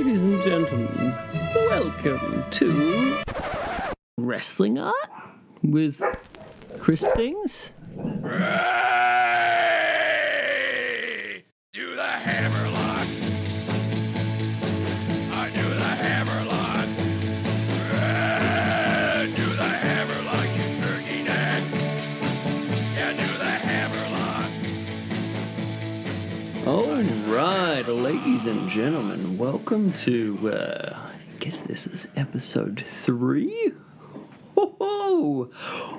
Ladies and gentlemen, welcome to Wrestling Art with Chris Things. Ray! Do the hammerlock. I do the hammerlock. Ray! Do the hammerlock, you turkey necks. Yeah, do the hammerlock. All right, ladies and gentlemen, welcome to, I guess this is episode 3?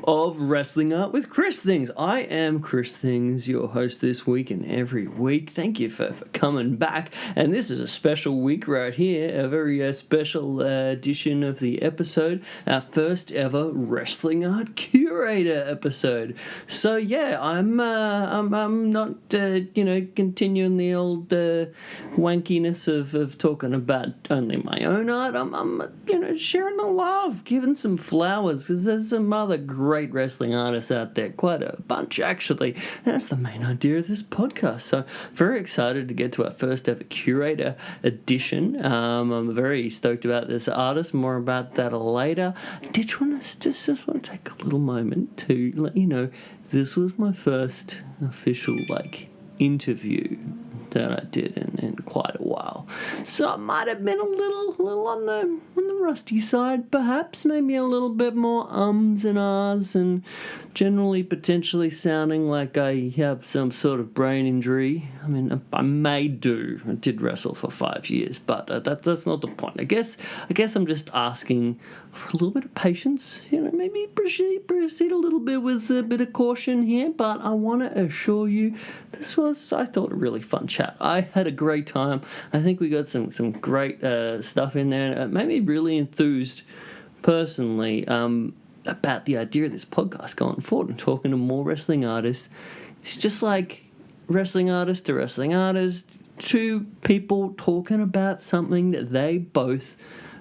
Of Wrestling Art with Chris Things. I am Chris Things, your host this week and every week. Thank you for coming back. And this is a special week right here, a very special edition of the episode, our first ever Wrestling Art Curator episode. So yeah, I'm not continuing the old wankiness of talking about only my own art. I'm sharing the love, giving some flowers, because there's some other great wrestling artists out there, quite a bunch actually. That's the main idea of this podcast. So very excited to get to our first ever curator edition. I'm very stoked about this artist, more about that later. I did want to just want to take a little moment to let you know this was my first official interview that I did in quite a while, so I might have been a little on the rusty side, perhaps, maybe a little bit more ums and ahs, and generally potentially sounding like I have some sort of brain injury. I mean, I did wrestle for 5 years, but that's not the point. I guess I'm just asking for a little bit of patience, maybe proceed a little bit with a bit of caution here, but I want to assure you this was, I thought, a really fun chat. I had a great time. I think we got some great stuff in there. It made me really enthused personally about the idea of this podcast going forward and talking to more wrestling artists. It's just like wrestling artist to wrestling artist, two people talking about something that they both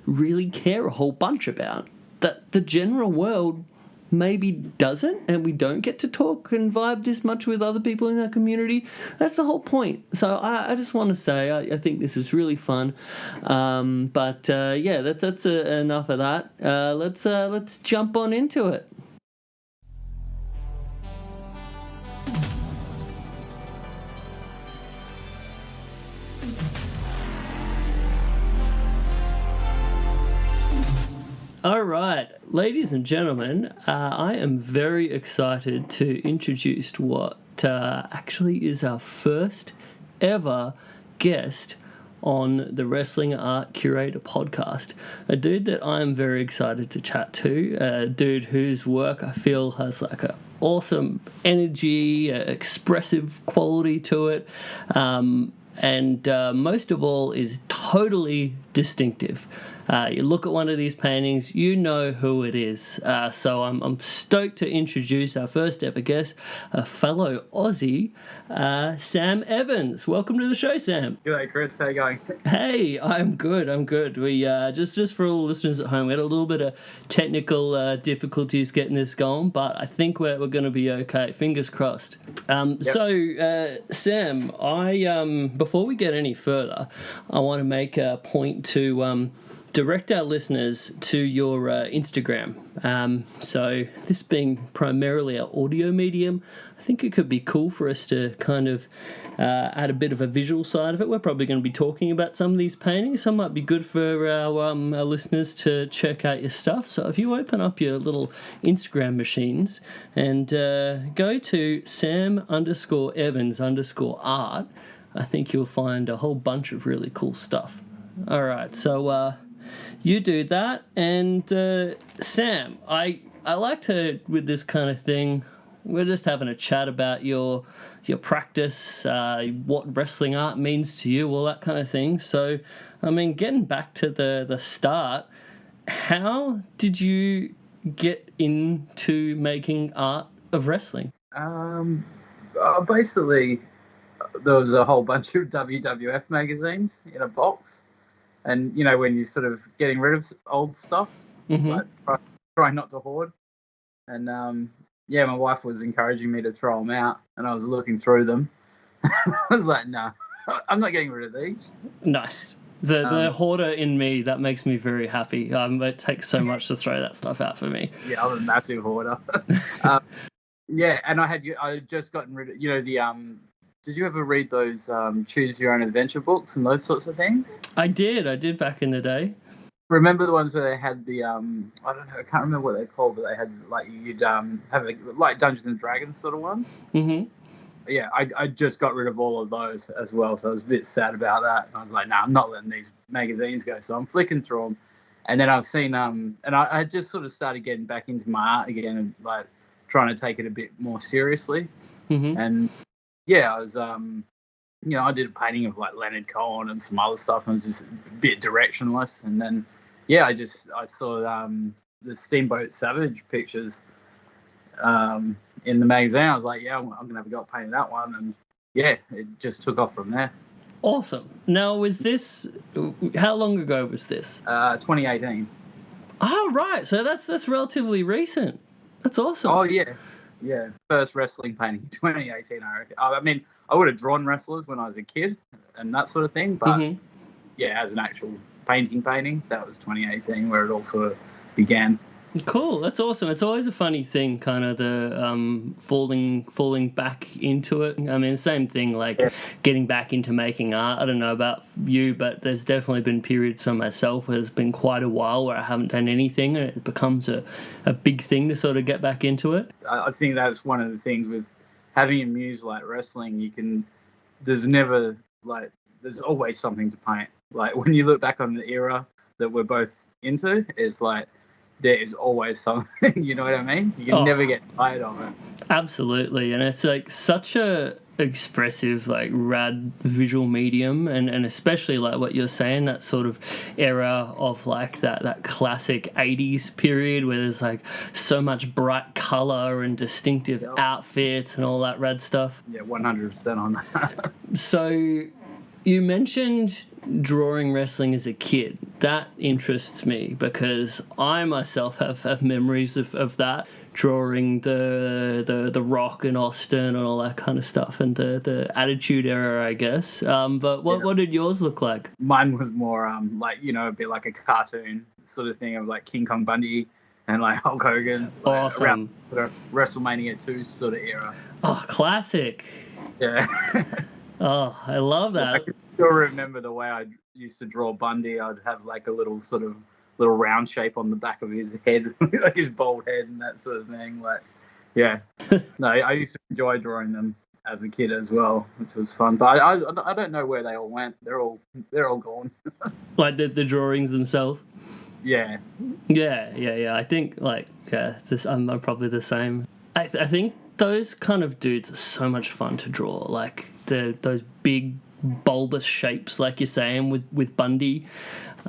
really care a whole bunch about, that the general world maybe doesn't, and we don't get to talk and vibe this much with other people in our community. That's the whole point. So I just want to say I think this is really fun. That's enough of that. Let's jump on into it. All right, ladies and gentlemen, I am very excited to introduce what actually is our first ever guest on the Wrestling Art Curator podcast. A dude that I am very excited to chat to, a dude whose work I feel has like an awesome energy, expressive quality to it, and most of all is totally distinctive. You look at one of these paintings, you know who it is. So I'm stoked to introduce our first ever guest, a fellow Aussie, Sam Evans. Welcome to the show, Sam. G'day, Chris. How you going? Hey, I'm good. We just for all the listeners at home, we had a little bit of technical difficulties getting this going, but I think we're going to be okay. Fingers crossed. Yep. So, Sam, I before we get any further, I want to make a point to direct our listeners to your Instagram. So this being primarily our audio medium, I think it could be cool for us to kind of add a bit of a visual side of it. We're probably going to be talking about some of these paintings, so it might be good for our listeners to check out your stuff. So if you open up your little Instagram machines and go to Sam_Evans_art, I think you'll find a whole bunch of really cool stuff. All right, so you do that, and Sam, I like to, with this kind of thing, we're just having a chat about your practice, what wrestling art means to you, all that kind of thing. So, I mean, getting back to the start, how did you get into making art of wrestling? Basically, there was a whole bunch of WWF magazines in a box. And, when you're sort of getting rid of old stuff, but trying not to hoard. And, my wife was encouraging me to throw them out, and I was looking through them. I was like, no, I'm not getting rid of these. Nice. The hoarder in me, that makes me very happy. It takes so much to throw that stuff out for me. Yeah, I'm a massive hoarder. Yeah, and I had just gotten rid of the Did you ever read those choose your own adventure books and those sorts of things? I did back in the day. Remember the ones where they had the I don't know, I can't remember what they're called, but they had like you'd have like Dungeons and Dragons sort of ones. Mm-hmm. Yeah, I just got rid of all of those as well, so I was a bit sad about that. I was like, nah, I'm not letting these magazines go. So I'm flicking through them, and then I've seen and I just sort of started getting back into my art again and like trying to take it a bit more seriously. Mm-hmm. And yeah, I was I did a painting of like Leonard Cohen and some other stuff, and it was just a bit directionless. And then yeah, I saw the Steamboat Savage pictures in the magazine. I was like, yeah, I'm gonna have a go at painting that one, and yeah, it just took off from there. Awesome. Now, how long ago was this? 2018. Oh, right. So that's relatively recent. That's awesome. Oh yeah. First wrestling painting, 2018. I reckon. I mean, I would have drawn wrestlers when I was a kid and that sort of thing, but yeah, as an actual painting, that was 2018 where it all sort of began. Cool, that's awesome. It's always a funny thing, kind of the falling back into it. I mean, same thing, like getting back into making art. I don't know about you, but there's definitely been periods for myself where there's been quite a while where I haven't done anything, and it becomes a big thing to sort of get back into it. I think that's one of the things with having a muse like wrestling. There's always something to paint. Like when you look back on the era that we're both into, it's like there is always something, you know what I mean? You can never get tired of it. Absolutely, and it's like such a expressive, like rad visual medium, and especially like what you're saying, that sort of era of like that classic 80s period where there's like so much bright color and distinctive outfits and all that rad stuff. Yeah, 100% on that. So you mentioned drawing wrestling as a kid. That interests me because I myself have memories of that, drawing the Rock and Austin and all that kind of stuff, and the Attitude Era, I guess. But what did yours look like? Mine was more a bit like a cartoon sort of thing of like King Kong Bundy and like Hulk Hogan. Awesome. Around the WrestleMania 2 sort of era. Oh, classic. Yeah. Oh, I love that. I can still remember the way I used to draw Bundy. I'd have like a little round shape on the back of his head, like his bald head and that sort of thing. Like, yeah. No, I used to enjoy drawing them as a kid as well, which was fun. But I don't know where they all went. They're all gone. Like the drawings themselves. Yeah. Yeah. I think I'm probably the same. I think those kind of dudes are so much fun to draw. Like those big bulbous shapes, like you're saying with Bundy.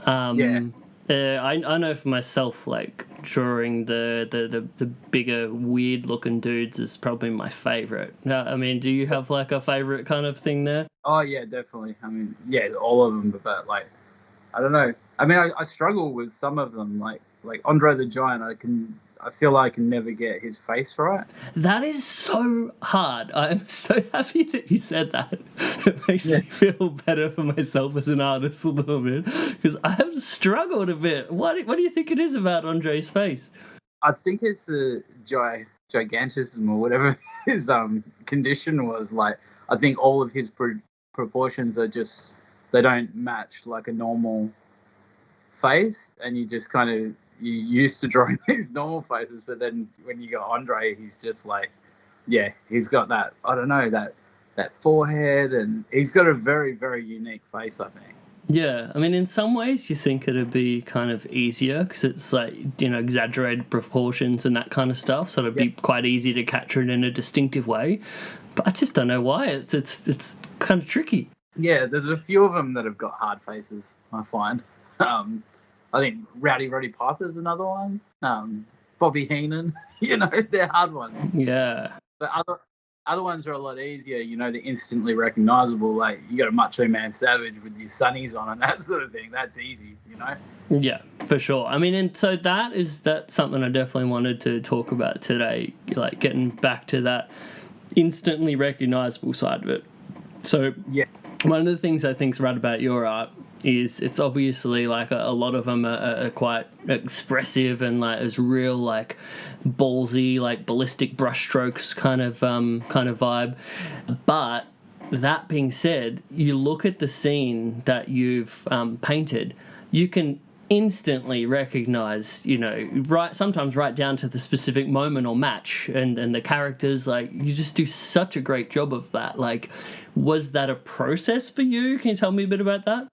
I know for myself, like drawing the bigger weird looking dudes is probably my favorite. I mean, do you have like a favorite kind of thing there? Oh yeah, definitely. I mean, yeah, all of them, but like, I don't know. I mean, I struggle with some of them, like Andre the Giant. I feel like I can never get his face right. That is so hard. I'm so happy that you said that. It makes me feel better for myself as an artist a little bit, because I have struggled a bit. What do you think it is about Andre's face? I think it's the gigantism or whatever his condition was. Like, I think all of his proportions are just, they don't match like a normal face, and you just kind of, you're used to drawing these normal faces, but then when you got Andre, he's just like, yeah, he's got that, I don't know, that forehead, and he's got a very, very unique face, I think. Yeah, I mean, in some ways you think it'd be kind of easier because it's like, exaggerated proportions and that kind of stuff, so it'd be quite easy to capture it in a distinctive way. But I just don't know why. It's kind of tricky. Yeah, there's a few of them that have got hard faces, I find. I think Rowdy Roddy Piper's another one. Bobby Heenan, they're hard ones. Yeah. But other ones are a lot easier. They're instantly recognizable. Like you got a Macho Man Savage with your sunnies on and that sort of thing. That's easy, Yeah, for sure. I mean, and so that's something I definitely wanted to talk about today. Like getting back to that instantly recognizable side of it. So yeah. One of the things I think's right about your art is it's obviously like a lot of them are quite expressive and like there's real like ballsy, like ballistic brushstrokes kind of vibe. But that being said, you look at the scene that you've painted, you can instantly recognize, you know, sometimes right down to the specific moment or match and the characters. Like, you just do such a great job of that. Like, was that a process for you? Can you tell me a bit about that?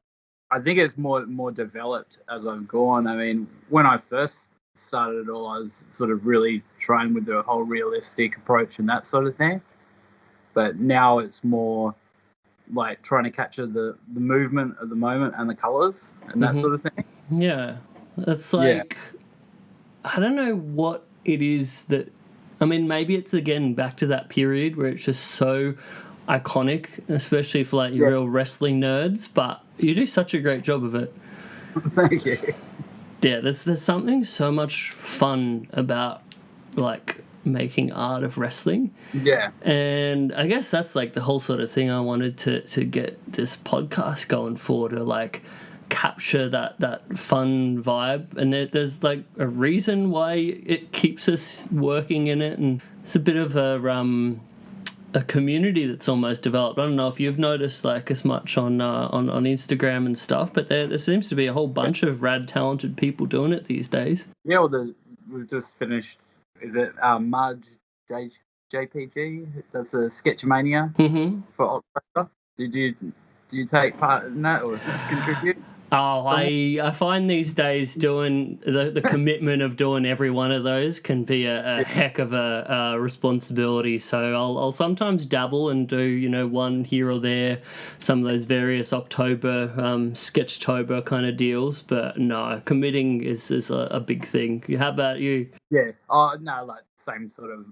I think it's more developed as I've gone. I mean, when I first started it all, I was sort of really trying with the whole realistic approach and that sort of thing. But now it's more like trying to capture the movement of the moment and the colors and that sort of thing. Yeah. It's like, I don't know what it is that, I mean, maybe it's again back to that period where it's just so iconic, especially for like your real wrestling nerds, but you do such a great job of it. Thank you. Yeah, there's something so much fun about like making art of wrestling. Yeah. And I guess that's like the whole sort of thing I wanted to get this podcast going for, to like capture that fun vibe. And there's like a reason why it keeps us working in it, and it's a bit of a community that's almost developed. I don't know if you've noticed like as much on Instagram and stuff, but there seems to be a whole bunch of rad talented people doing it these days. Yeah, well, we've just finished, is it Marge JPG does a Sketchmania for October. Do you take part in that or contribute? Oh, I find these days doing the commitment of doing every one of those can be a heck of a responsibility. So I'll sometimes dabble and do, you know, one here or there, some of those various October Sketchtober kind of deals. But no, committing is a big thing. How about you? Yeah. Oh no, like same sort of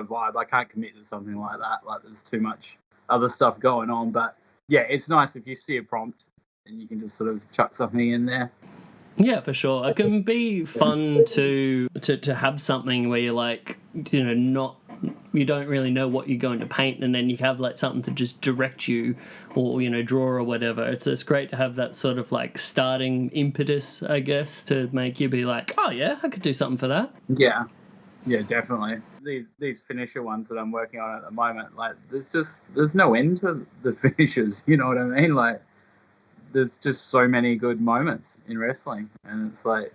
vibe. I can't commit to something like that. Like there's too much other stuff going on. But yeah, it's nice if you see a prompt and you can just sort of chuck something in there. Yeah, for sure. It can be fun to have something where you're like, you know, you don't really know what you're going to paint, and then you have like something to just direct you, or, you know, draw or whatever. It's great to have that sort of like starting impetus, I guess, to make you be like, oh yeah, I could do something for that. Yeah, definitely. These finisher ones that I'm working on at the moment, like there's no end to the finishers. You know what I mean? Like, there's just so many good moments in wrestling, and it's like,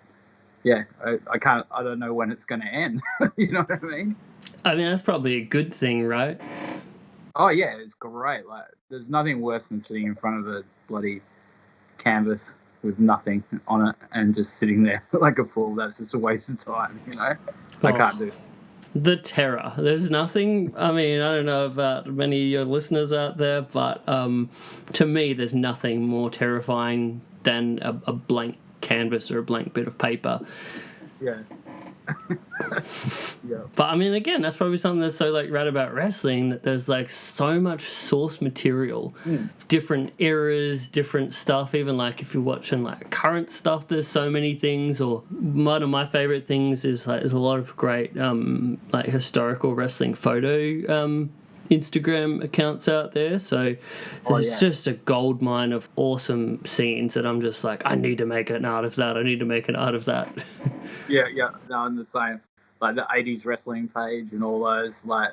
yeah, I don't know when it's going to end. You know what I mean? I mean, that's probably a good thing, right? Oh yeah, it's great. Like, there's nothing worse than sitting in front of a bloody canvas with nothing on it and just sitting there like a fool. That's just a waste of time, you know? I can't do it. The terror. There's nothing, I mean, I don't know about many of your listeners out there, but to me, there's nothing more terrifying than a blank canvas or a blank bit of paper. Yeah. Yeah. But I mean, again, that's probably something that's so like rad about wrestling, that there's like so much source material, different eras, different stuff. Even like if you're watching like current stuff, there's so many things. Or one of my favorite things is like there's a lot of great like historical wrestling photo Instagram accounts out there, so it's just a gold mine of awesome scenes that I'm just like, I need to make an art of that. Yeah, no, I'm the same. Like the 80s wrestling page and all those, like,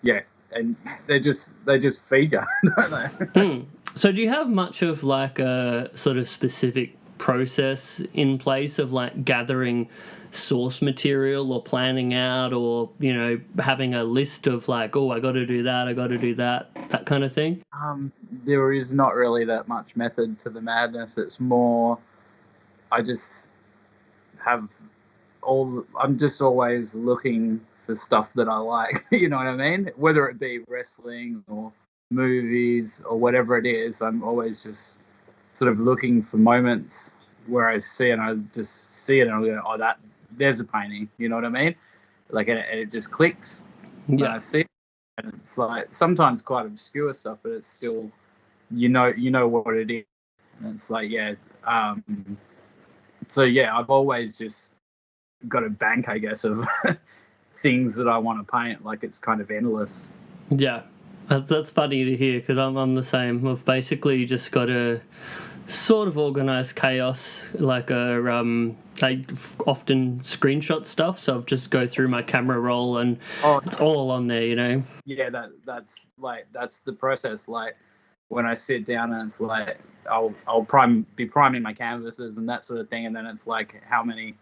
yeah, and they just feed you, don't they? So do you have much of like a sort of specific process in place of like gathering source material or planning out, or, you know, having a list of like, oh, I got to do that kind of thing? There is not really that much method to the madness. It's more, I just have I'm just always looking for stuff that I like. You know what I mean? Whether it be wrestling or movies or whatever it is, I'm always just sort of looking for moments where I see it and I just see it and I go, oh, there's a painting. You know what I mean? Like, and it just clicks when I see it. And it's like sometimes quite obscure stuff, but it's still, you know what it is. And it's like, yeah. So yeah, I've always just got a bank, I guess, of things that I want to paint. Like, it's kind of endless. Yeah. That's funny to hear because I'm the same. I've basically just got a sort of organized chaos, like I often screenshot stuff, so I've just go through my camera roll and it's all on there, you know. Yeah, that's the process. Like when I sit down and it's like I'll be priming my canvases and that sort of thing, and then it's like how many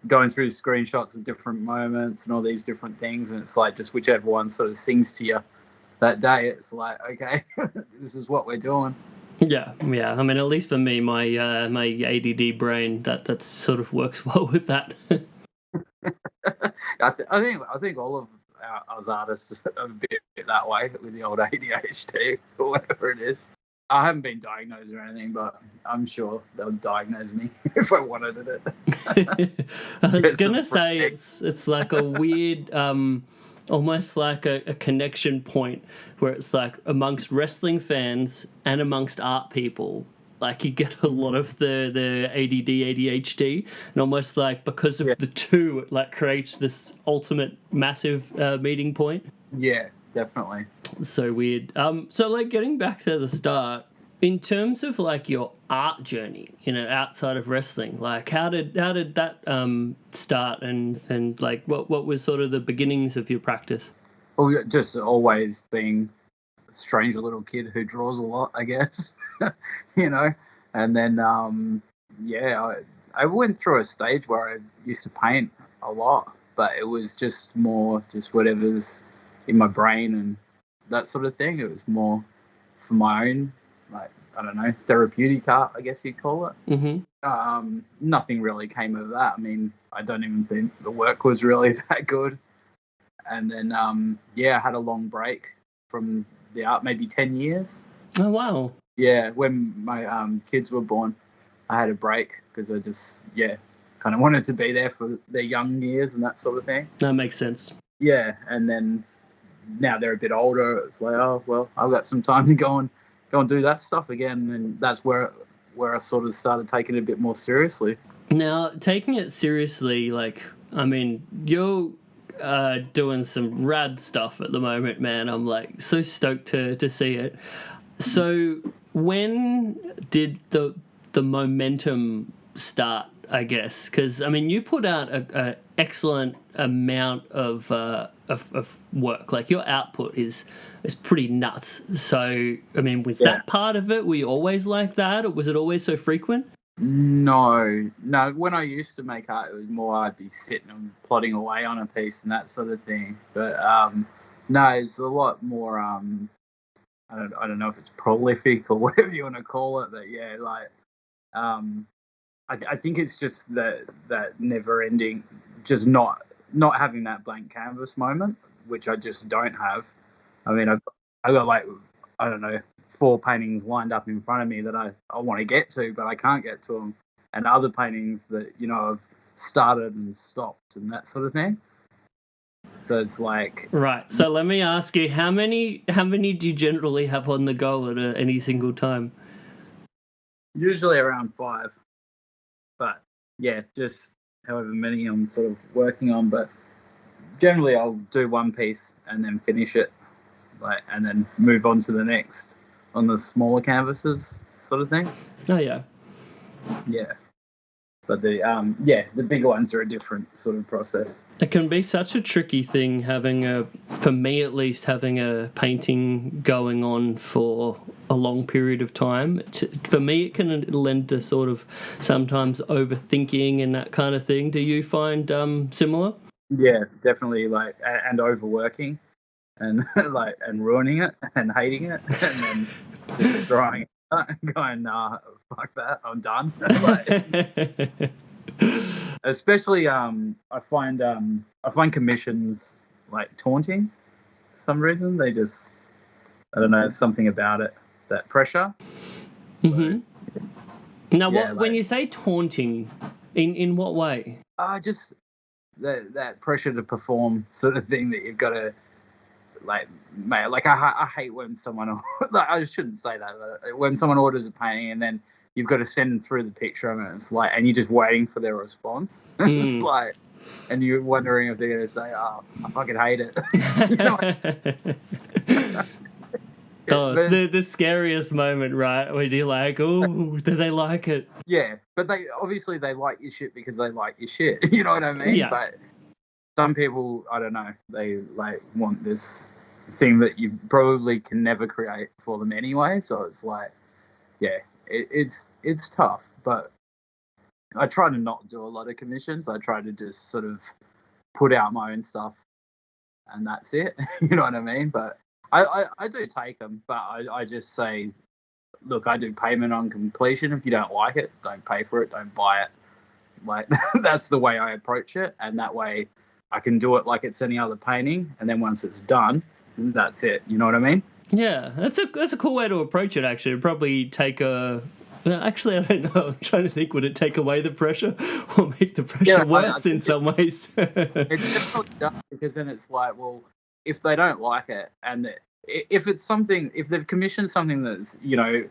going through screenshots of different moments and all these different things, and it's like just whichever one sort of sings to you that day. It's like, okay, this is what we're doing. Yeah. I mean, at least for me, my ADD brain that sort of works well with that. I think all of us artists are a bit that way with the old ADHD or whatever it is. I haven't been diagnosed or anything, but I'm sure they'll diagnose me if I wanted it. I was gonna say it's like a weird, almost like a connection point where it's like amongst wrestling fans and amongst art people. Like you get a lot of the ADD, ADHD, and almost like because of the two, it like creates this ultimate massive meeting point. Yeah, definitely. So weird. So like getting back to the start, in terms of like your art journey, you know, outside of wrestling, like how did that start, and like what was sort of the beginnings of your practice? Well, just always being a strange little kid who draws a lot, I guess. You know, and then I went through a stage where I used to paint a lot, but it was just more just whatever's in my brain and that sort of thing. It was more for my own, like, I don't know, therapeutic art, I guess you'd call it. Mm-hmm. Nothing really came of that. I mean, I don't even think the work was really that good. And then I had a long break from the art, maybe 10 years. Oh wow. Yeah, when my kids were born, I had a break because I just, kind of wanted to be there for their young years and that sort of thing. That makes sense. Yeah, and then now they're a bit older. It's like, oh, well, I've got some time to go and do that stuff again. And that's where I sort of started taking it a bit more seriously. Now, taking it seriously, like, I mean, you're doing some rad stuff at the moment, man. I'm, like, so stoked to see it. So when did the momentum start, I guess? Because, I mean, you put out an excellent amount of work. Like, your output is pretty nuts. So, I mean, was that part of it? Were you always like that, or was it always so frequent? No. When I used to make art, it was more I'd be sitting and plodding away on a piece and that sort of thing. But, no, it's a lot more... I don't know if it's prolific or whatever you want to call it, but I think it's just that never ending, just not having that blank canvas moment, which I just don't have. I mean, I've got like, I don't know, 4 paintings lined up in front of me that I want to get to, but I can't get to them, and other paintings that, you know, I've started and stopped and that sort of thing. So it's like... Right. So let me ask you, how many do you generally have on the go at any single time? Usually around 5. But, yeah, just however many I'm sort of working on. But generally I'll do one piece and then finish it, and then move on to the next on the smaller canvases sort of thing. Oh, yeah. Yeah. But the bigger ones are a different sort of process. It can be such a tricky thing for me at least, having a painting going on for a long period of time. For me, it can lend to sort of sometimes overthinking and that kind of thing. Do you find similar? Yeah, definitely. And overworking, and and ruining it and hating it, and then just drawing it. Going, nah, fuck that, I'm done. Especially, I find commissions like taunting for some reason. They just, I don't know, something about it, that pressure. Mm-hmm. So, now, when you say taunting, in what way? Just that pressure to perform sort of thing that you've got to. I hate when someone, I shouldn't say that, but when someone orders a painting and then you've got to send them through the picture and it's like, and you're just waiting for their response. It's like, and you're wondering if they're going to say, oh, I fucking hate it. You know? Oh, but it's the scariest moment, right? When you're like, oh, do they like it? yeah, but they obviously they like your shit because they like your shit. You know what I mean? Yeah. But some people, I don't know, they like want this thing that you probably can never create for them anyway. So it's like, yeah, it's tough. But I try to not do a lot of commissions. I try to just sort of put out my own stuff, and that's it. You know what I mean? But I do take them, but I just say, look, I do payment on completion. If you don't like it, don't pay for it, don't buy it. Like that's the way I approach it, and that way I can do it like it's any other painting, and then once it's done, that's it. You know what I mean? Yeah, that's a cool way to approach it. Actually, it'd probably take a. Actually, I don't know. I'm trying to think. Would it take away the pressure or make the pressure worse in some ways? It definitely does, because then it's like, well, if they don't like it, and if it's something, if they've commissioned something that's, you know,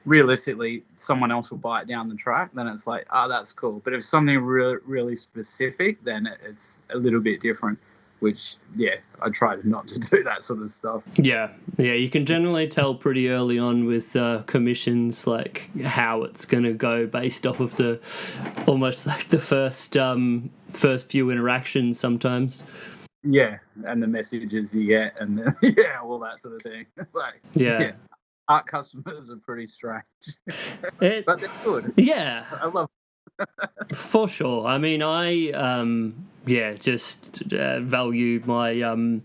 realistically someone else will buy it down the track, then it's like, that's cool. But if something really specific, then it's a little bit different. Which, yeah, I try not to do that sort of stuff. Yeah, you can generally tell pretty early on with commissions, like how it's going to go based off of the almost like the first few interactions sometimes. Yeah, and the messages you get, and yeah, all that sort of thing. Like, yeah. Art customers are pretty strange, but they're good. Yeah, I love it. For sure. I mean, I just value my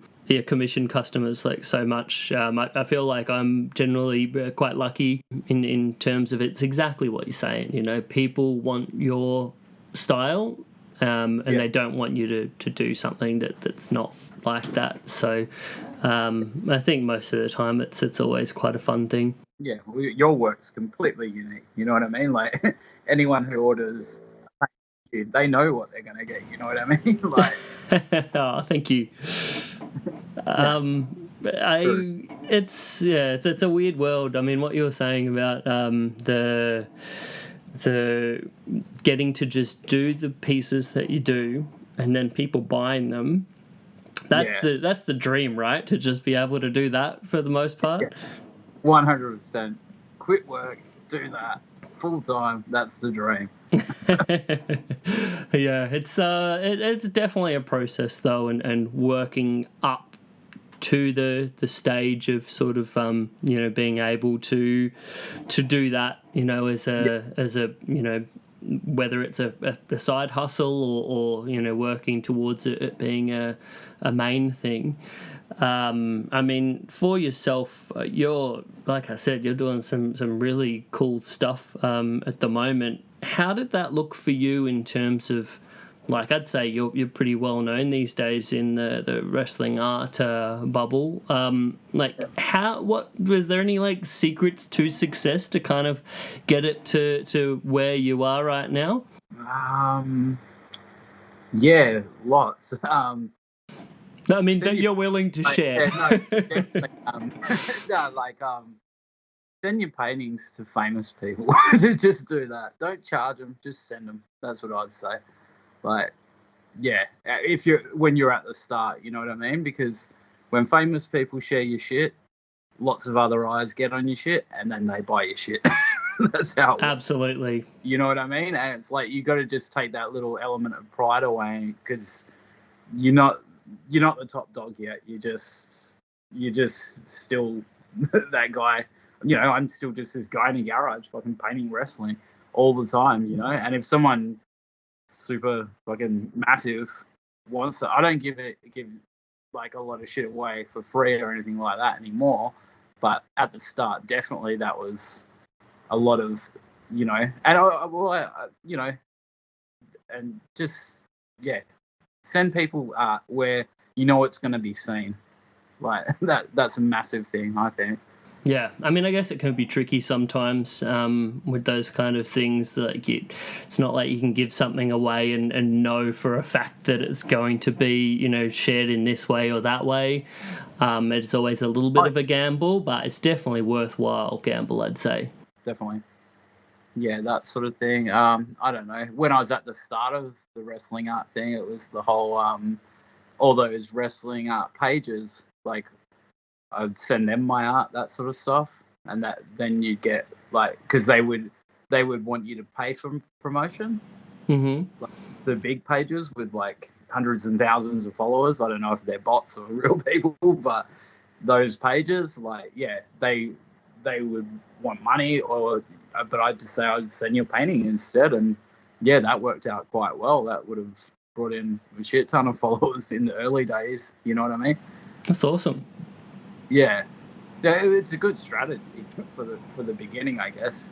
commission customers like so much. I feel like I'm generally quite lucky in terms of it's exactly what you're saying. You know, people want your style, and they don't want you to do something that's not like that. So I think most of the time it's always quite a fun thing. Yeah, well, your work's completely unique. You know what I mean? Like anyone who orders, they know what they're going to get. You know what I mean? Like, oh, thank you. It's a weird world. I mean, what you were saying about the getting to just do the pieces that you do, and then people buying them. That's the dream, right? To just be able to do that for the most part. 100%. Quit work, do that full time. That's the dream. Yeah, it's definitely a process though, and working up to the stage of sort of being able to do that, as a whether it's a side hustle or working towards it being a main thing. I mean, for yourself, you're, like I said, you're doing some really cool stuff at the moment. How did that look for you in terms of, like, I'd say you're pretty well known these days in the wrestling art bubble. What was there any like secrets to success to kind of get it to where you are right now? Yeah, lots. I mean, that you're willing to share. Send your paintings to famous people. Just do that. Don't charge them. Just send them. That's what I'd say. Like, yeah, when you're at the start, you know what I mean? Because when famous people share your shit, lots of other eyes get on your shit, and then they buy your shit. That's how it works. Absolutely. You know what I mean? And it's like you got to just take that little element of pride away, because you're not the top dog yet. You're just still that guy. I'm still just this guy in a garage fucking painting wrestling all the time, And if someone super fucking massive wants to, I don't give like a lot of shit away for free or anything like that anymore. But at the start, definitely that was a lot of, and and just, send people art where it's going to be seen. Like that's a massive thing, I think. Yeah, I mean, I guess it can be tricky sometimes with those kind of things. Like it's not like you can give something away and know for a fact that it's going to be, shared in this way or that way. It's always a little bit of a gamble, but it's definitely worthwhile gamble, I'd say. Definitely. Yeah, that sort of thing. I don't know. When I was at the start of the wrestling art thing, it was the whole all those wrestling art pages, like I'd send them my art, that sort of stuff, and that then you get like, because they would want you to pay for promotion. Mm-hmm. Like the big pages with like hundreds and thousands of followers. I don't know if they're bots or real people, but those pages, like, yeah, they would want money, but I'd just say I'd send you a painting instead, and yeah, that worked out quite well. That would have brought in a shit ton of followers in the early days. You know what I mean? That's awesome. Yeah, it's a good strategy for the beginning, I guess.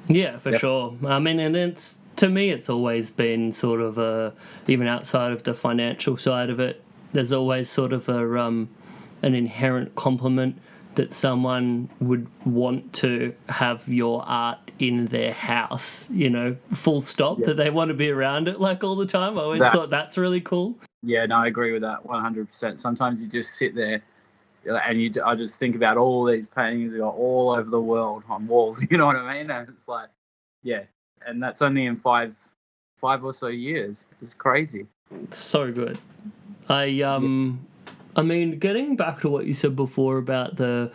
Yeah, for sure. I mean, and it's, to me, it's always been sort of even outside of the financial side of it, there's always sort of an inherent compliment that someone would want to have your art in their house, you know, full stop, that they want to be around it like all the time. I always thought that's really cool. Yeah, no, I agree with that 100%. Sometimes you just sit there and I just think about all these paintings that are all over the world on walls, you know what I mean? And it's like, yeah, and that's only in five or so years. It's crazy. It's so good. I mean, getting back to what you said before about the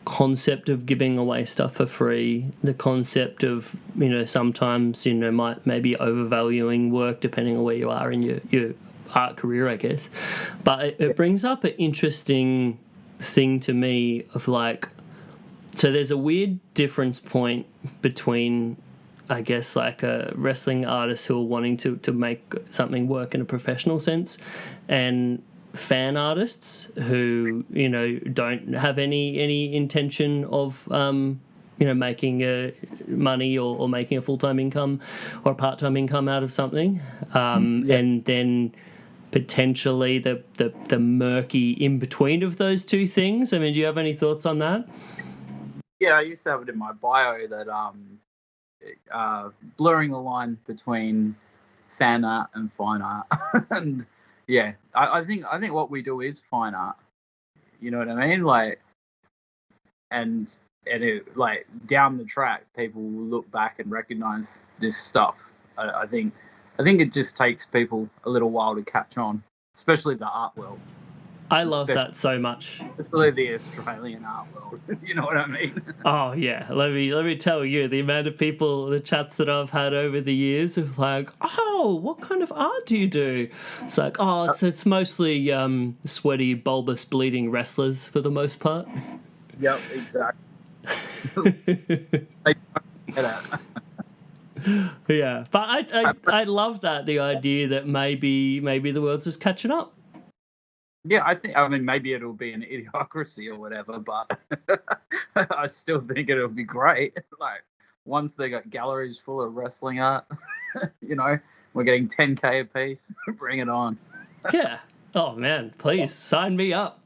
concept of giving away stuff for free, the concept of, you know, sometimes, you know, maybe overvaluing work depending on where you are in your art career, I guess. But it brings up an interesting thing to me of like, so there's a weird difference point between, I guess, like a wrestling artist who are wanting to make something work in a professional sense, and fan artists who, you know, don't have any intention of you know, making money or making a full-time income or part-time income out of something, and then potentially the murky in between of those two things. I mean, do you have any thoughts on that? Yeah, I used to have it in my bio that blurring the line between fan art and fine art. And yeah, I think what we do is fine art. You know what I mean? Like, and it, like, down the track, people will look back and recognize this stuff. I think it just takes people a little while to catch on, especially the art world. I love that so much. Especially the Australian art world. You know what I mean? Oh yeah, let me tell you, the amount of people, the chats that I've had over the years of like, oh, what kind of art do you do? It's like, oh, it's mostly sweaty, bulbous, bleeding wrestlers for the most part. Yep, exactly. Yeah, but I love that, the idea that maybe the world's just catching up. Yeah, I mean, maybe it'll be an idiocracy or whatever, but I still think it'll be great. Like, once they got galleries full of wrestling art, you know, we're getting 10K a piece. Bring it on. Yeah. Oh man, please sign me up.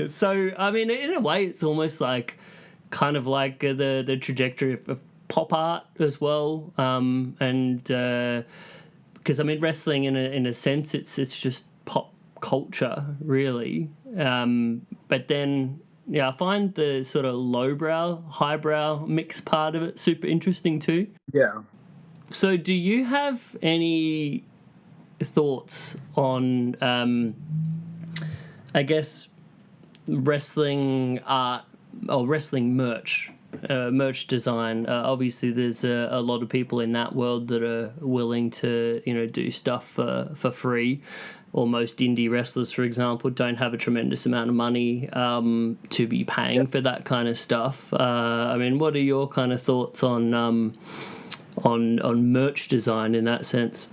So, I mean, in a way, it's almost like kind of like the trajectory of pop art as well, and because I mean, wrestling in a sense, it's just pop culture, really. But then, yeah, I find the sort of lowbrow, highbrow mix part of it super interesting too. Yeah. So, do you have any thoughts on, I guess, wrestling art or wrestling merch design? Obviously, there's a lot of people in that world that are willing to, you know, do stuff for free. Or most indie wrestlers, for example, don't have a tremendous amount of money to be paying for that kind of stuff. I mean, what are your kind of thoughts on merch design in that sense?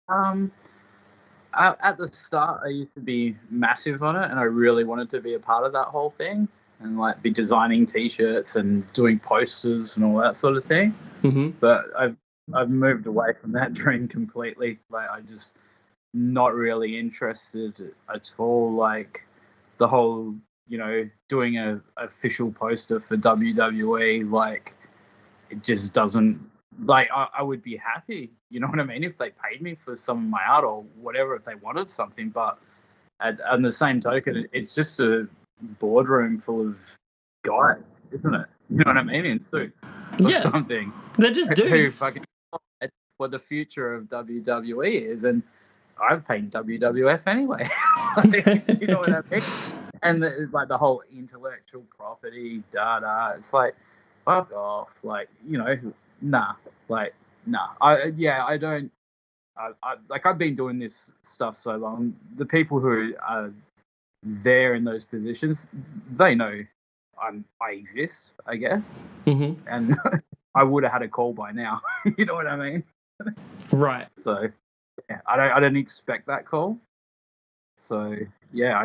At the start, I used to be massive on it, and I really wanted to be a part of that whole thing, and like be designing T-shirts and doing posters and all that sort of thing. Mm-hmm. But I've moved away from that dream completely. Like, I just not really interested at all. Like, the whole, you know, doing a official poster for WWE, like, it just doesn't, like, I would be happy, you know what I mean, if they paid me for some of my art or whatever, if they wanted something. But on the same token, it's just a boardroom full of guys, isn't it? You know what I mean, in suits or something. They're just dudes. Who fucking, that's what the future of WWE is, and I've paid WWF anyway. You know what I mean? And like the whole intellectual property, it's like, fuck off. Like, nah. Like, nah. I don't. Like, I've been doing this stuff so long. The people who are there in those positions, they know I exist, I guess, and I would have had a call by now. You know what I mean? Right. So, yeah, I don't expect that call. So, yeah,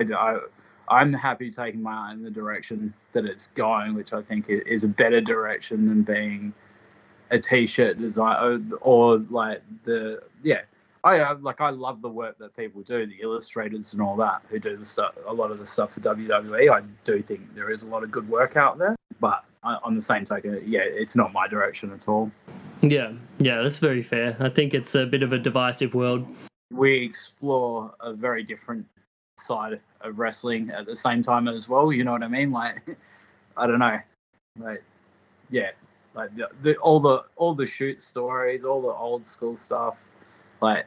I'm happy taking my art in the direction that it's going, which I think is a better direction than being a t-shirt designer or like I love the work that people do, the illustrators and all that who do the stuff, a lot of the stuff for WWE. I do think there is a lot of good work out there, but on the same token, yeah, it's not my direction at all. Yeah, that's very fair. I think it's a bit of a divisive world. We explore a very different side of wrestling at the same time as well. You know what I mean? Like, I don't know, like, yeah, like all the shoot stories, all the old school stuff, like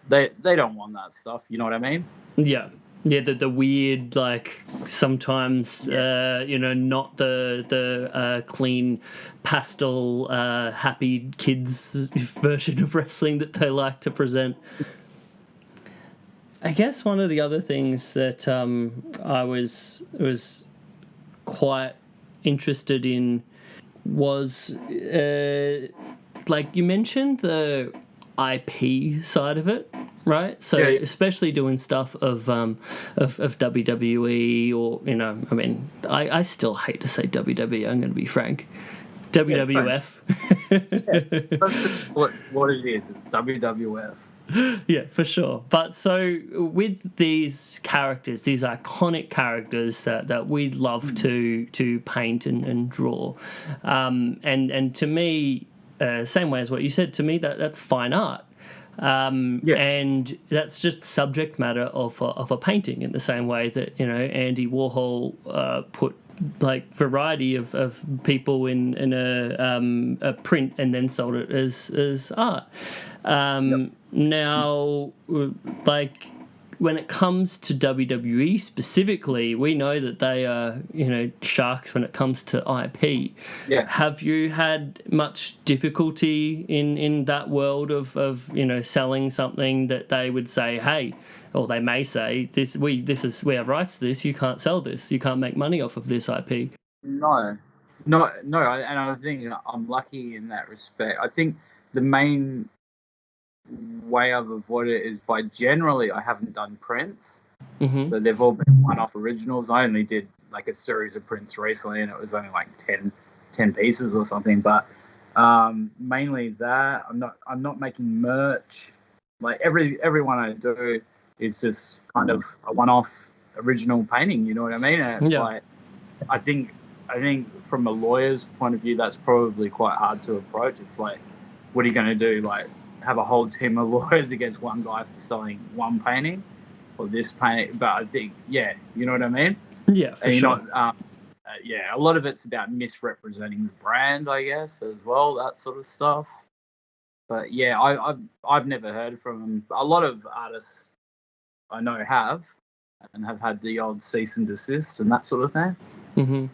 they don't want that stuff. You know what I mean? Yeah. The weird, like, sometimes not the clean pastel happy kids version of wrestling that they like to present. I guess one of the other things that I was quite interested in was like you mentioned the IP side of it, right? So especially doing stuff of WWE, or I mean, I still hate to say WWE. I'm going to be frank. WWF. Yeah, that's just what it is. It's WWF. Yeah, for sure. But so with these characters, these iconic characters that we love to paint and draw, and to me, same way as what you said, to me that's fine art. And that's just subject matter of a painting, in the same way that Andy Warhol put like variety of people in a print and then sold it as art. Now, like, when it comes to WWE specifically, we know that they are, sharks when it comes to IP. Yeah. Have you had much difficulty in that world of selling something that they would say, hey, or they may say, we have rights to this, you can't sell this, you can't make money off of this IP? No, and I think I'm lucky in that respect. I think the main way I've avoided it is by generally I haven't done prints, so they've all been one-off originals. I only did like a series of prints recently, and it was only like 10 pieces or something. But mainly that I'm not making merch. Like everyone I do is just kind of a one-off original painting. You know what I mean? And it's like I think from a lawyer's point of view, that's probably quite hard to approach. It's like, what are you going to do? Like, have a whole team of lawyers against one guy for selling one painting or this painting? But I think, you know what I mean? Yeah, for sure. A lot of it's about misrepresenting the brand, I guess, as well, that sort of stuff. But yeah, I've never heard from them. A lot of artists I know have had the odd cease and desist and that sort of thing.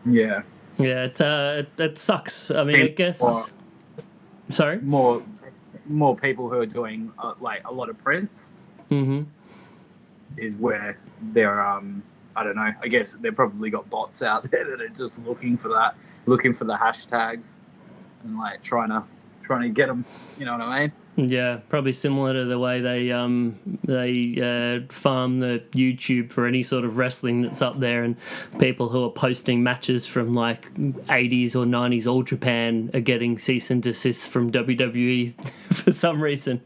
Yeah. Yeah, it sucks. I mean, I guess. Sorry. More people who are doing like a lot of prints is where they're I don't know. I guess they've probably got bots out there that are just looking for the hashtags and like trying to get them. You know what I mean? Yeah, probably similar to the way they farm the YouTube for any sort of wrestling that's up there, and people who are posting matches from like 80s or 90s All Japan are getting cease and desist from WWE for some reason.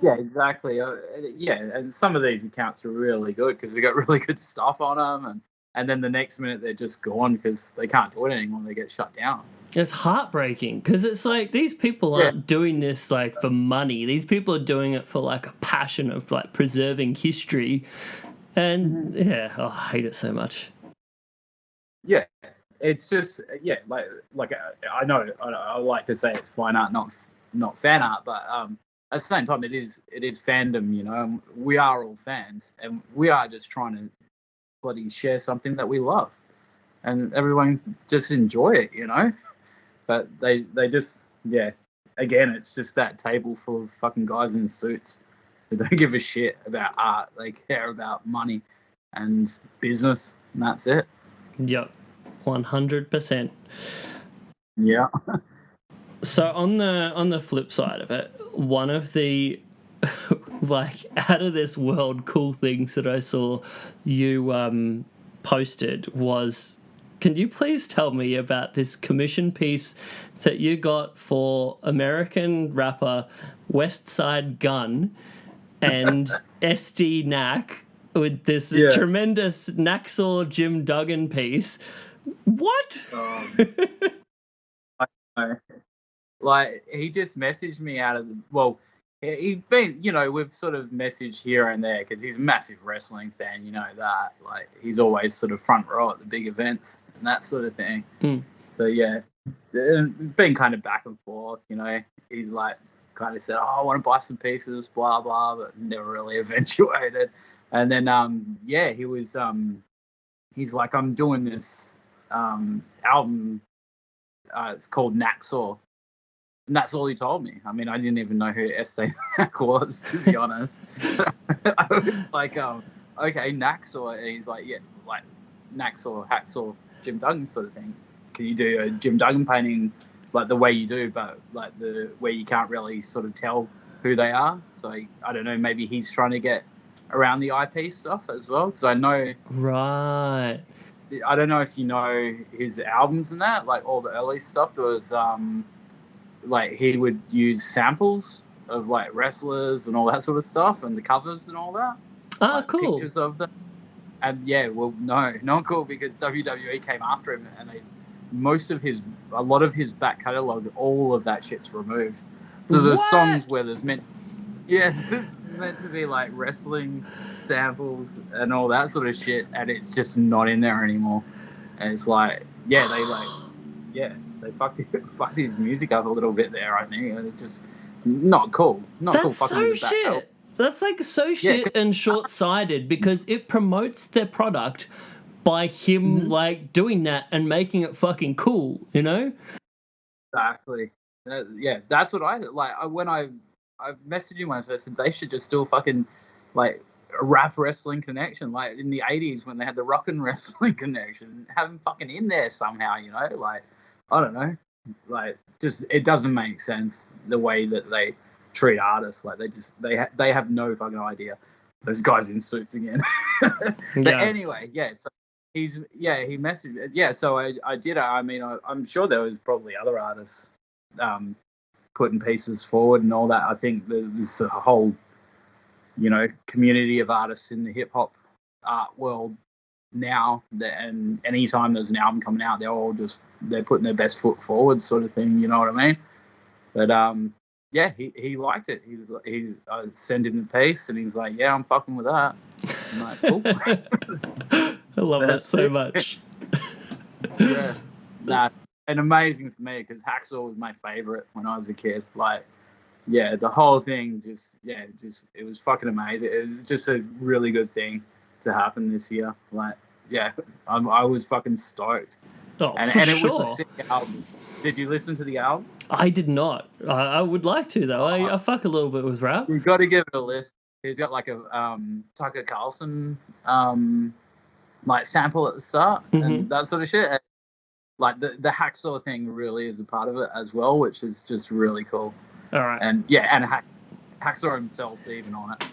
Yeah, exactly. And some of these accounts are really good because they got really good stuff on them, and then the next minute they're just gone because they can't do it anymore. They get shut down. It's heartbreaking because it's like these people aren't doing this like for money. These people are doing it for like a passion of like preserving history, and I hate it so much. Yeah, it's just like I know I like to say it's fine art, not fan art, but at the same time it is fandom. We are all fans, and we are just trying to bloody share something that we love, and everyone just enjoy it, you know. But they just, yeah, again, it's just that table full of fucking guys in suits who don't give a shit about art. They care about money and business, and that's it. Yep, 100%. Yeah. So on the flip side of it, one of the like out of this world cool things that I saw you posted was, can you please tell me about this commission piece that you got for American rapper West Side Gun and SD Knack with this tremendous Naxor Jim Duggan piece? What? I know. Like, he just messaged me out of the, well, he's been, you know, we've sort of messaged here and there because he's a massive wrestling fan, you know that. Like, he's always sort of front row at the big events and that sort of thing. So, yeah, been kind of back and forth, you know. He's like, kind of said, oh, I want to buy some pieces, blah, blah, but never really eventuated. And then, he was, he's like, I'm doing this album, it's called Naxor. And that's all he told me. I mean, I didn't even know who SD Knack was, to be honest. I was like, okay, Naxor. And he's like, yeah, like Naxor, Hacksaw, Jim Duggan sort of thing. Can you do a Jim Duggan painting like the way you do, but like the where you can't really sort of tell who they are? So I don't know, maybe he's trying to get around the IP stuff as well, because I know. Right. I don't know if you know his albums and that, like all the early stuff was like he would use samples of like wrestlers and all that sort of stuff and the covers and all that. Like, cool. Pictures of them. And yeah, well, no, not cool, because WWE came after him and a lot of his back catalogue, all of that shit's removed. So the songs where there's meant to be like wrestling samples and all that sort of shit, and it's just not in there anymore. And it's like, they fucked his music up a little bit there, I think, and it's just not cool. Not That's cool. Fucking so with the back shit. catalogue. That's like so shit and short-sighted, because it promotes their product by him like doing that and making it fucking cool, you know? Exactly. That's what I like. When I messaged him once, I said they should just do a fucking like a rap wrestling connection, like in the 80s when they had the rock and wrestling connection. Have him fucking in there somehow, you know? Like, I don't know. Like, just it doesn't make sense the way that they treat artists. Like, they have no fucking idea. Those guys in suits again. But anyway, so he messaged. So I did. I mean, I'm sure there was probably other artists putting pieces forward and all that. I think there's a whole, you know, community of artists in the hip hop art world now. And anytime there's an album coming out, they're putting their best foot forward, sort of thing. You know what I mean? But he liked it. I sent him the piece, and he's like, "Yeah, I'm fucking with that." I'm like, cool. I love that so much. And amazing for me, because Hacksaw was my favorite when I was a kid. Like, the whole thing it was fucking amazing. It was just a really good thing to happen this year. Like, I was fucking stoked. Oh, and it was a sick album. Did you listen to the album? I did not. I would like to, though. I fuck a little bit with rap. You've got to give it a listen. He's got like a Tucker Carlson like sample at the start and that sort of shit. And, like the Hacksaw thing really is a part of it as well, which is just really cool. All right. And Hacksaw himself's even on it.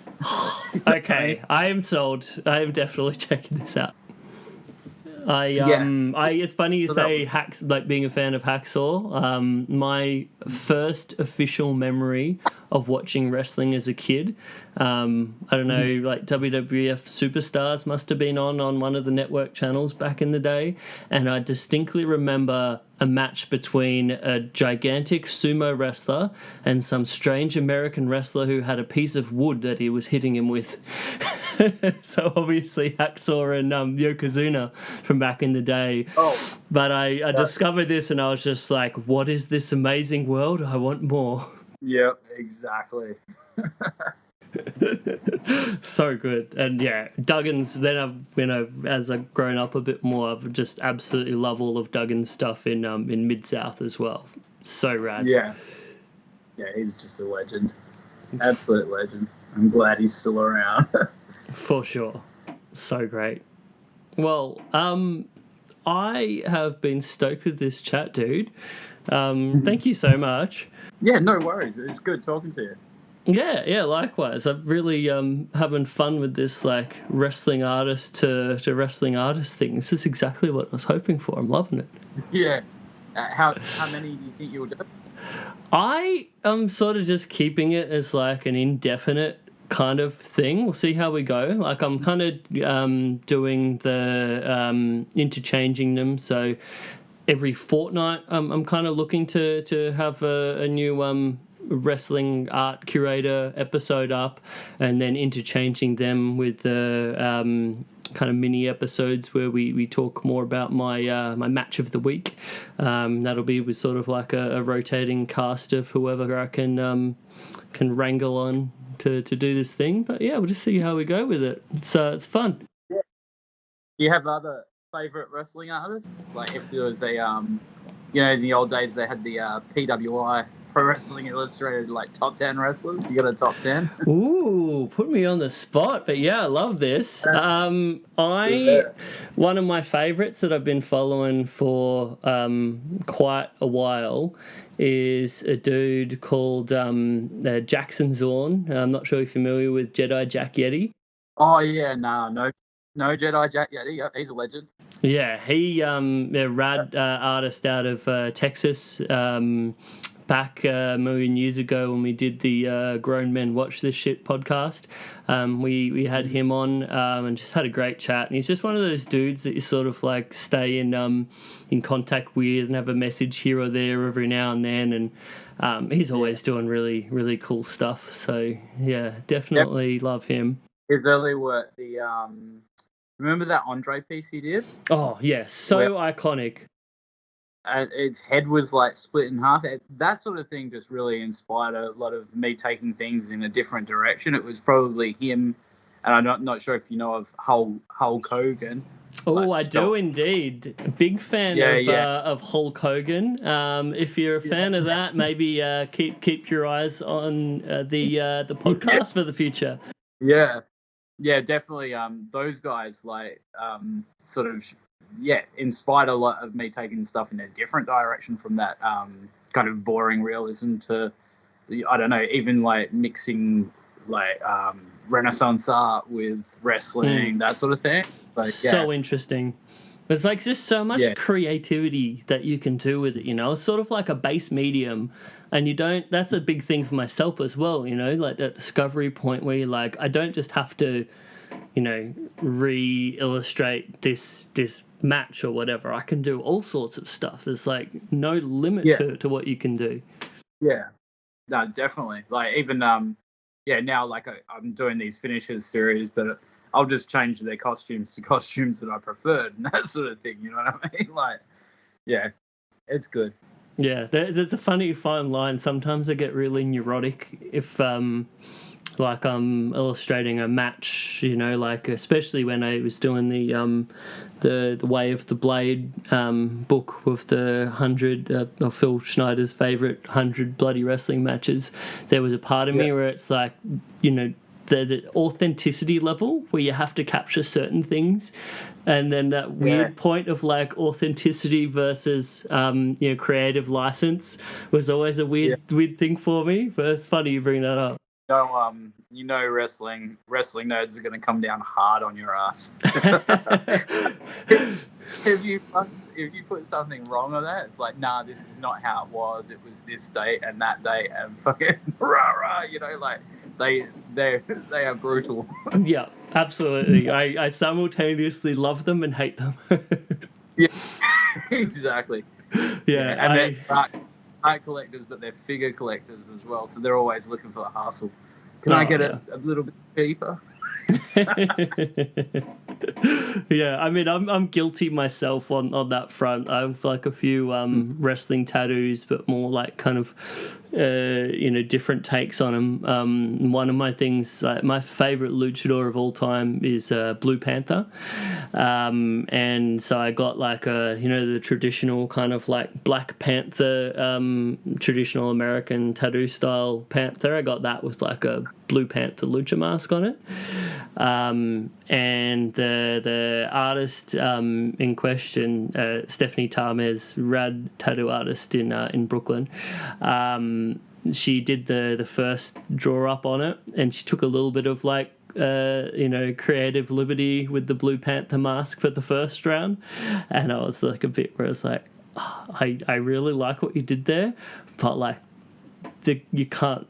Okay, I am sold. I am definitely checking this out. It's funny you say like being a fan of Hacksaw. My first official memory of watching wrestling as a kid, I don't know, like WWF Superstars must have been on one of the network channels back in the day, and I distinctly remember a match between a gigantic sumo wrestler and some strange American wrestler who had a piece of wood that he was hitting him with. So obviously Hacksaw and Yokozuna from back in the day. But I discovered this and I was just like, what is this amazing world? I want more. Yep, exactly. So good. And yeah, Duggan's, then as I've grown up a bit more, I've just absolutely love all of Duggan's stuff in Mid-South as well. So rad. Yeah, he's just a legend, absolute legend. I'm glad he's still around. For sure. So great. Well, I have been stoked with this chat, dude. Thank you so much. Yeah, no worries. It was good talking to you. Yeah, likewise. I'm really having fun with this, like, wrestling artist to wrestling artist thing. This is exactly what I was hoping for. I'm loving it. Yeah. How many do you think you'll do? I am sort of just keeping it as, like, an indefinite kind of thing. We'll see how we go. Like, I'm kind of doing the interchanging them. So every fortnight, I'm kind of looking to have a new wrestling Art Curator episode up, and then interchanging them with the kind of mini episodes where we talk more about my my match of the week. That'll be with sort of like a rotating cast of whoever I can wrangle on to do this thing. But yeah, we'll just see how we go with it. It's fun. Yeah. Do you have other favorite wrestling artists? Like, if there was a in the old days they had the PWI, Pro Wrestling Illustrated, like top 10 wrestlers. You got a top 10? Ooh, put me on the spot. But yeah, I love this. One of my favorites that I've been following for quite a while is a dude called Jackson Zorn. I'm not sure if you're familiar with Jedi Jack Yeti. Oh yeah, no Jedi Jack Yeti. Yep, he's a legend. Yeah, he a rad artist out of Texas. Back a million years ago when we did the Grown Men Watch This Shit podcast, we had him on and just had a great chat. And he's just one of those dudes that you sort of like stay in contact with and have a message here or there every now and then. And he's always doing really, really cool stuff. So yeah, definitely love him. His early work, remember that Andre piece he did? Oh yes, so iconic. Its head was like split in half. That sort of thing just really inspired a lot of me taking things in a different direction. It was probably him, and I'm not sure if you know of Hulk Hogan. Oh, I do indeed. Big fan of Hulk Hogan. If you're a fan of that, maybe keep your eyes on the podcast for the future. Yeah, definitely. Those guys sort of inspired a lot of me taking stuff in a different direction from that kind of boring realism to, I don't know, even like mixing like Renaissance art with wrestling, that sort of thing. Like, so interesting. There's like just so much creativity that you can do with it, you know. It's sort of like a base medium, and you don't. That's a big thing for myself as well, you know, like that discovery point where you're like, I don't just have to, you know, re-illustrate this match or whatever. I can do all sorts of stuff. There's like no limit to what you can do. Yeah, no, definitely. Like even now like I'm doing these finishers series, but I'll just change their costumes to costumes that I preferred and that sort of thing. You know what I mean? Like, yeah, it's good. Yeah, there's a funny fine line. Sometimes I get really neurotic if like I'm illustrating a match, you know, like especially when I was doing the Way of the Blade book with the 100 of Phil Schneider's favorite 100 bloody wrestling matches. There was a part of me where it's like, you know, the authenticity level where you have to capture certain things, and then that weird point of like authenticity versus you know, creative license was always a weird thing for me. But it's funny you bring that up. You know, wrestling nerds are going to come down hard on your ass. If you put something wrong on that, it's like, nah, this is not how it was. It was this date and that date, and fucking rah, you know, like they are brutal. Yeah, absolutely. I simultaneously love them and hate them. Yeah, exactly. Yeah, and they're art collectors, but they're figure collectors as well, so they're always looking for the hustle. Can I get it a little bit cheaper? Yeah, I mean, I'm guilty myself on that front. I have like a few wrestling tattoos, but more like kind of different takes on them. One of my things, my favorite luchador of all time is Blue Panther, and so I got like the traditional kind of like Black Panther, traditional American tattoo style panther. I got that with like a Blue Panther lucha mask on it. And the artist in question, Stephanie Tamez, rad tattoo artist in Brooklyn, she did the first draw up on it, and she took a little bit of like creative liberty with the Blue Panther mask for the first round, and I was like a bit where I was like, I really like what you did there, but like you can't.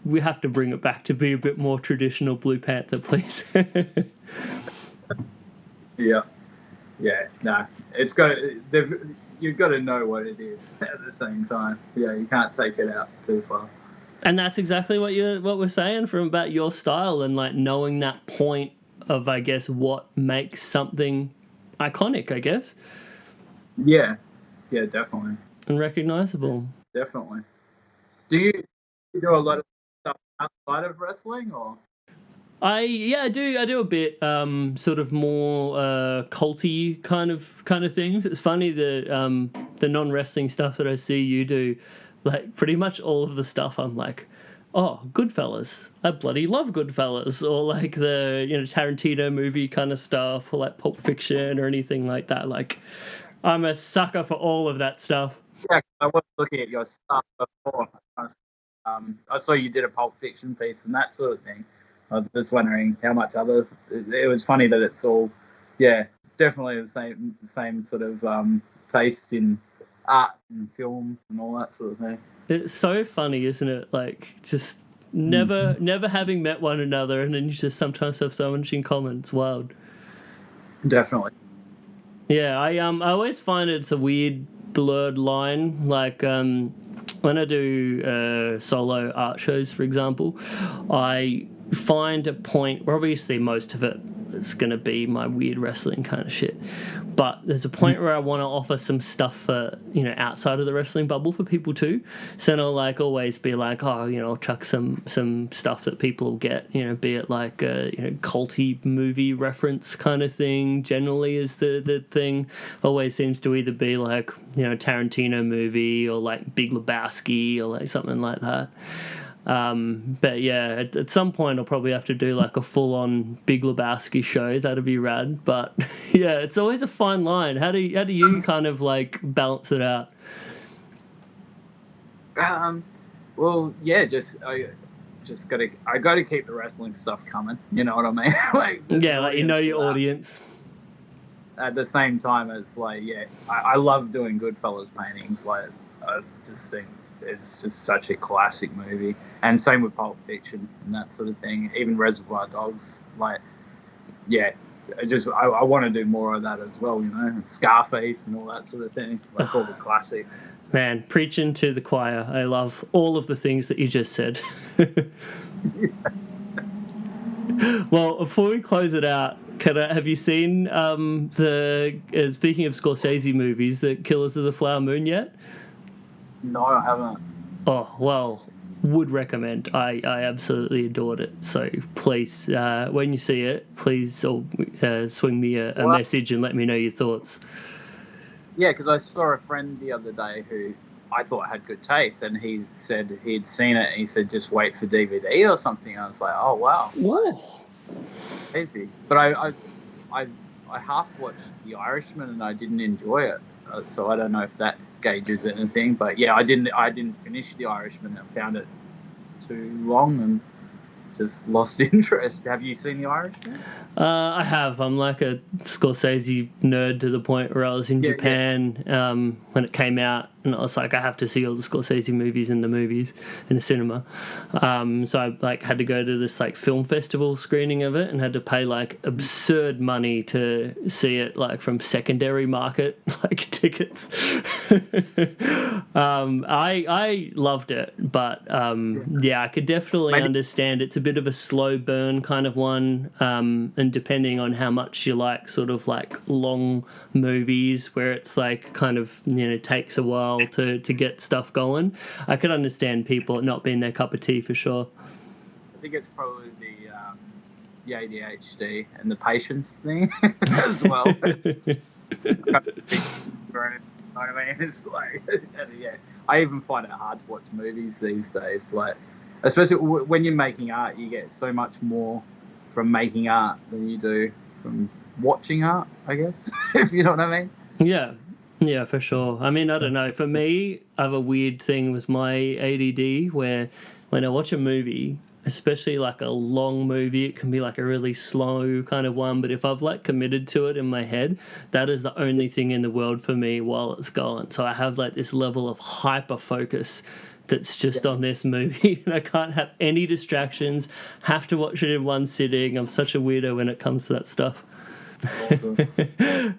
We have to bring it back to be a bit more traditional Blue Panther, please. Yeah. No, it's got. You've got to know what it is at the same time. Yeah, you can't take it out too far. And that's exactly what we're saying from about your style, and like knowing that point of, I guess, what makes something iconic, I guess. Yeah, definitely. And recognizable. Definitely. Do you do a lot of stuff outside of wrestling, or? I do a bit sort of more culty kind of things. It's funny the non-wrestling stuff that I see you do, like pretty much all of the stuff I'm like, oh, Goodfellas, I bloody love Goodfellas, or like the Tarantino movie kind of stuff, or like Pulp Fiction or anything like that. Like I'm a sucker for all of that stuff. Yeah, I was looking at your stuff before. I saw you did a Pulp Fiction piece and that sort of thing. I was just wondering how much other. It was funny that it's all, definitely the same sort of taste in art and film and all that sort of thing. It's so funny, isn't it? Like just never having met one another, and then you just sometimes have so much in common. It's wild. Definitely. Yeah, I always find it's a weird blurred line. Like when I do solo art shows, for example, I find a point where obviously most of it is going to be my weird wrestling kind of shit, but there's a point where I want to offer some stuff for outside of the wrestling bubble for people too. So then I'll like always be like, I'll chuck some stuff that people will get, be it like culty movie reference kind of thing. Generally is the thing. Always seems to either be like Tarantino movie or like Big Lebowski or like something like that. But yeah, at some point I'll probably have to do like a full-on Big Lebowski show. That'd be rad. But yeah, it's always a fine line. How do you kind of like balance it out? Well, yeah, I gotta keep the wrestling stuff coming. You know what I mean? Like your audience. At the same time, it's like, I love doing Goodfellas paintings. Like, I just think it's just such a classic movie, and same with Pulp Fiction and that sort of thing. Even Reservoir Dogs, like, I want to do more of that as well. Scarface and all that sort of thing, like all the classics. Man, preaching to the choir. I love all of the things that you just said. Well, before we close it out, have you seen speaking of Scorsese movies, the Killers of the Flower Moon yet? No, I haven't. Oh, well, would recommend. I absolutely adored it. So please, when you see it, please swing me a message and let me know your thoughts. Yeah, because I saw a friend the other day who I thought had good taste, and he said he'd seen it, and he said just wait for DVD or something. I was like, oh wow, easy. But I half watched The Irishman and I didn't enjoy it, so I don't know if that gauges anything. But yeah, I didn't finish The Irishman. I found it too long and just lost interest. Have you seen The Irishman? I have. I'm like a Scorsese nerd to the point where I was in Japan when it came out, and I was like, I have to see all the Scorsese movies in the cinema. So I like had to go to this like film festival screening of it and had to pay like absurd money to see it like from secondary market like tickets. I loved it, but I could definitely understand it's a bit of a slow burn kind of one. And and depending on how much you like sort of like long movies where it's like kind of, you know, takes a while to get stuff going, I could understand people not being their cup of tea for sure. I think it's probably the ADHD and the patience thing as well. I mean, it's like, yeah. I even find it hard to watch movies these days. Like, especially when you're making art, you get so much more from making art than you do from watching art, I guess, if you know what I mean. Yeah, for sure. I mean, I don't know. For me, I have a weird thing with my ADD where when I watch a movie, especially like a long movie, it can be like a really slow kind of one, but if I've like committed to it in my head, that is the only thing in the world for me while it's going. So I have like this level of hyper focus that's just on this movie, and I can't have any distractions, have to watch it in one sitting. I'm such a weirdo when it comes to that stuff. Awesome.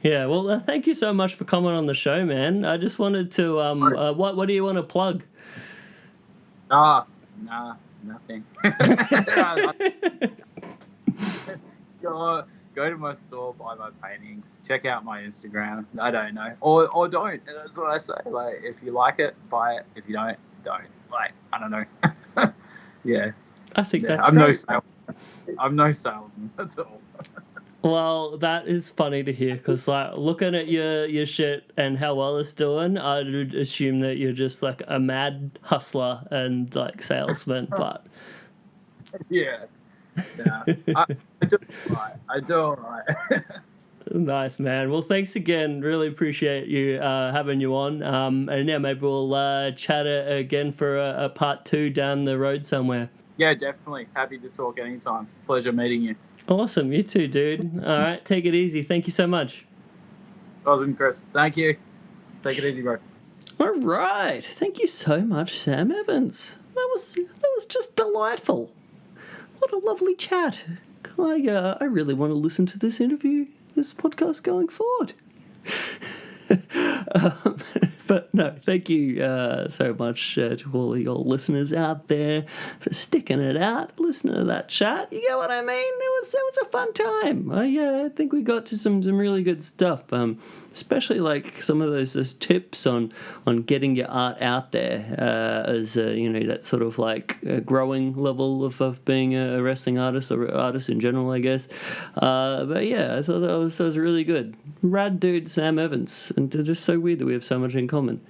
Yeah, well, thank you so much for coming on the show, man. I just wanted to what do you want to plug? Nah, nothing. Go to my store, buy my paintings, check out my Instagram. I don't know, or don't. That's what I say. Like, if you like it, buy it. If you don't. Like, I don't know. Yeah, I think that's I'm great. I'm no salesman. That's all. Well, that is funny to hear, because like looking at your shit and how well it's doing, I would assume that you're just like a mad hustler and like salesman. But yeah, I do all right. Nice, man. Well, thanks again. Really appreciate you having you on. And yeah, maybe we'll chat again for a part 2 down the road somewhere. Yeah, definitely. Happy to talk anytime. Pleasure meeting you. Awesome. You too, dude. All right. Take it easy. Thank you so much. Awesome, Chris. Thank you. Take it easy, bro. All right. Thank you so much, Sam Evans. That was just delightful. What a lovely chat. I really want to listen to this podcast going forward. But no, thank you so much to all of your listeners out there for sticking it out, listening to that chat. You get what I mean? It was a fun time. I think we got to some really good stuff. Especially like some of those tips on getting your art out there as that sort of like growing level of being a wrestling artist or artist in general, I guess. But yeah, I thought that was really good. Rad dude, Sam Evans, and it's just so weird that we have so much in common.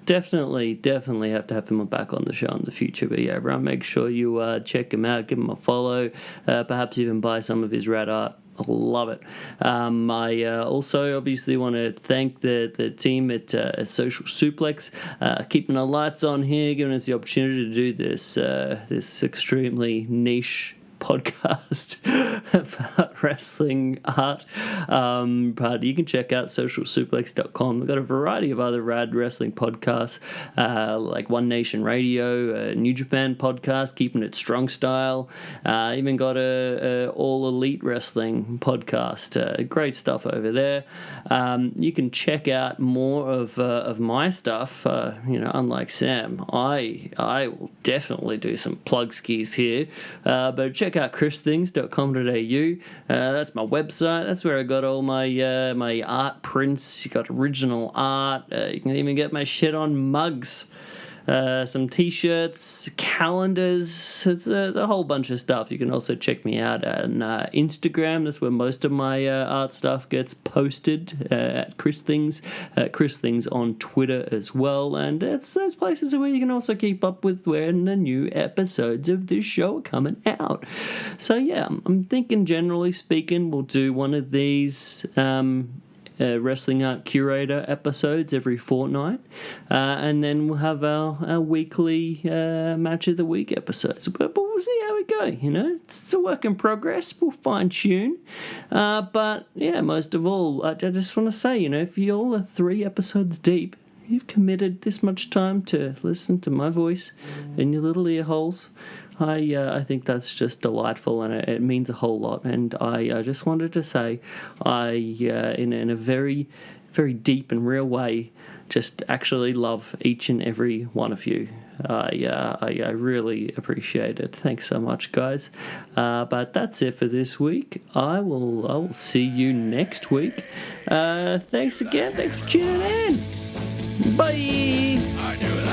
Definitely have to have him back on the show in the future. But yeah, everyone, make sure you check him out, give him a follow, perhaps even buy some of his rad art. I love it. I also obviously want to thank the team at Social Suplex, keeping the lights on here, giving us the opportunity to do this extremely niche podcast about wrestling art. But you can check out socialsuplex.com. We've got a variety of other rad wrestling podcasts, like One Nation Radio, New Japan podcast, Keeping It Strong Style. Even got a All Elite Wrestling podcast. Great stuff over there. You can check out more of my stuff. Unlike Sam, I will definitely do some plug skis here. But check out christhings.com.au. That's my website. That's where I got all my my art prints. You got original art. You can even get my shit on mugs. Some t-shirts, calendars, it's a whole bunch of stuff. You can also check me out on Instagram. That's where most of my art stuff gets posted, at Chris Things. Chris Things on Twitter as well. And it's those places where you can also keep up with when the new episodes of this show are coming out. So yeah, I'm thinking generally speaking, we'll do one of these Wrestling Art Curator episodes every fortnight, and then we'll have our weekly Match of the Week episodes. But we'll see how we go. It's a work in progress. We'll fine tune. But yeah, most of all, I just want to say, if you all are 3 episodes deep, you've committed this much time to listen to my voice in your little ear holes. I think that's just delightful, and it means a whole lot. And I just wanted to say, in a very, very deep and real way, just actually love each and every one of you. I really appreciate it. Thanks so much, guys. But that's it for this week. I will see you next week. Thanks again. Thanks for tuning in. Bye. I knew that.